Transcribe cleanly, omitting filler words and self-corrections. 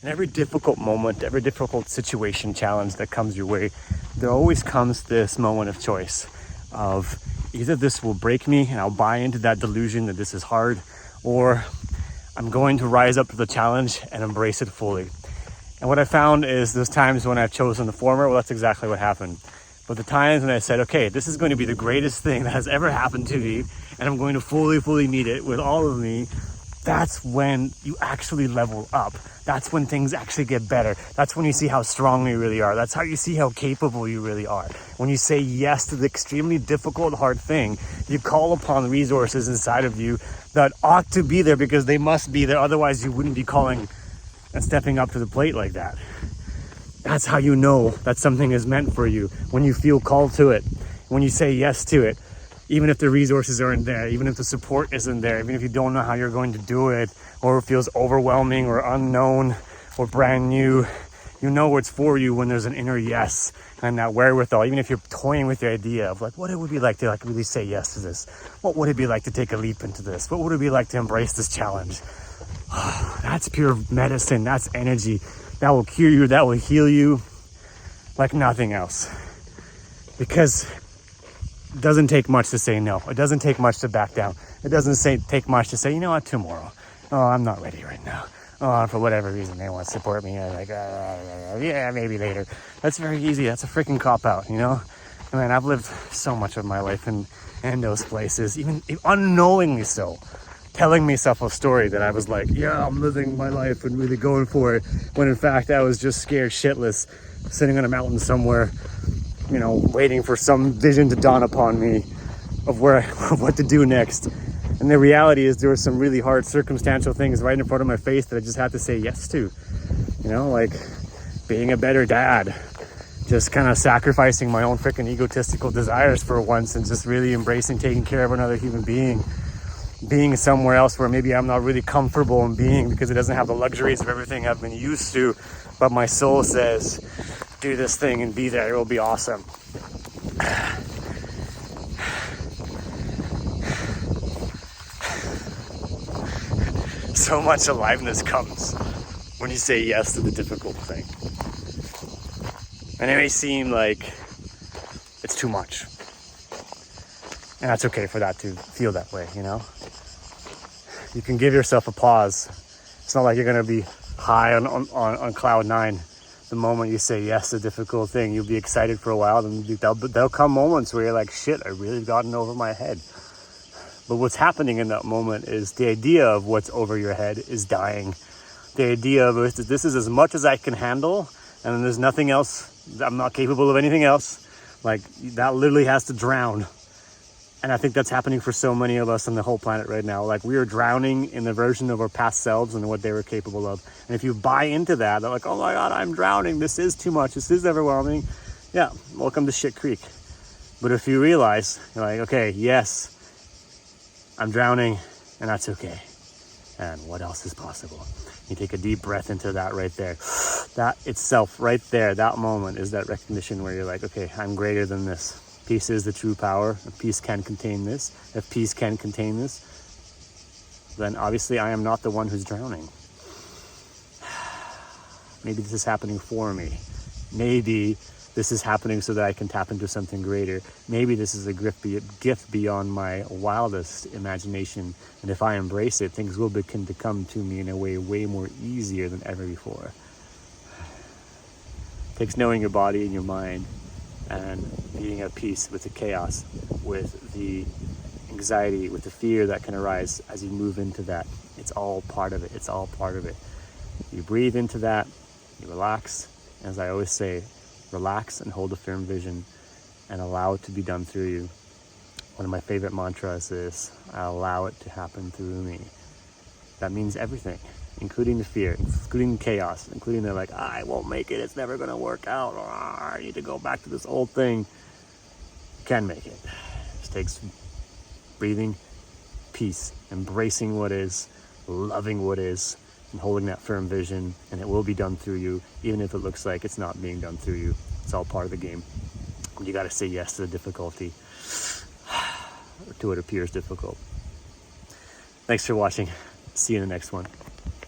In every difficult moment, every difficult situation, challenge that comes your way, there always comes this moment of choice of either this will break me and I'll buy into that delusion that this is hard, or I'm going to rise up to the challenge and embrace it fully. And what I found is those times when I've chosen the former, well, that's exactly what happened. But the times when I said, okay, this is going to be the greatest thing that has ever happened to me, and I'm going to fully meet it with all of me, that's when you actually level up. That's when things actually get better. That's when you see how strong you really are. That's how you see how capable you really are. When you say yes to the extremely difficult, hard thing, you call upon resources inside of you that ought to be there because they must be there. Otherwise, you wouldn't be calling and stepping up to the plate like that. That's how you know that something is meant for you. When you feel called to it, when you say yes to it, even if the resources aren't there, even if the support isn't there, even if you don't know how you're going to do it, or it feels overwhelming or unknown or brand new, you know it's for you when there's an inner yes and that wherewithal. Even if you're toying with the idea of like what it would be like to like really say yes to this, what would it be like to take a leap into this, what would it be like to embrace this challenge? That's pure medicine. That's energy that will cure you, that will heal you like nothing else. Because it doesn't take much to say no. It doesn't take much to back down. It doesn't take much to say, you know what, tomorrow. Oh, I'm not ready right now. Oh, for whatever reason they want to support me. I'm like, yeah, maybe later. That's very easy. That's a freaking cop-out, you know? I mean, I've lived so much of my life in those places, even unknowingly so, telling myself a story that I was like, yeah, I'm living my life and really going for it, when in fact I was just scared shitless, sitting on a mountain somewhere, you know, waiting for some vision to dawn upon me of what to do next. And the reality is there were some really hard circumstantial things right in front of my face that I just had to say yes to. You know, like being a better dad, just kind of sacrificing my own freaking egotistical desires for once and just really embracing taking care of another human being somewhere else where maybe I'm not really comfortable in being because it doesn't have the luxuries of everything I've been used to. But my soul says, do this thing and be there. It will be awesome. So much aliveness comes when you say yes to the difficult thing. And it may seem like it's too much. And that's okay for that to feel that way, you know? You can give yourself a pause. It's not like you're going to be high on cloud nine the moment you say yes to a difficult thing. You'll be excited for a while, then there'll come moments where you're like, shit, I really gotten over my head. But what's happening in that moment is the idea of what's over your head is dying. The idea of this is as much as I can handle, and then there's nothing else. I'm not capable of anything else. Like, that literally has to drown. And I think that's happening for so many of us on the whole planet right now. Like, we are drowning in the version of our past selves and what they were capable of. And if you buy into that, they're like, oh my God, I'm drowning. This is too much. This is overwhelming. Yeah, welcome to Shit Creek. But if you realize, you're like, okay, yes, I'm drowning, and that's okay. And what else is possible? You take a deep breath into that right there. That itself right there, that moment is that recognition where you're like, okay, I'm greater than this. Peace is the true power. If peace can contain this, if peace can contain this, then obviously I am not the one who's drowning. Maybe this is happening for me. Maybe this is happening so that I can tap into something greater. Maybe this is a gift beyond my wildest imagination. And if I embrace it, things will begin to come to me in a way more easier than ever before. It takes knowing your body and your mind and being at peace with the chaos, with the anxiety, with the fear that can arise as you move into that. It's all part of it. It's all part of it. You breathe into that, you relax. As I always say, relax and hold a firm vision and allow it to be done through you. One of my favorite mantras is, I allow it to happen through me. That means everything, including the fear, including the chaos, including the like, I won't make it, it's never going to work out, or I need to go back to this old thing. You can make it. It just takes breathing, peace, embracing what is, loving what is, and holding that firm vision, and it will be done through you, even if it looks like it's not being done through you. It's all part of the game. You got to say yes to the difficulty, or to what appears difficult. Thanks for watching. See you in the next one.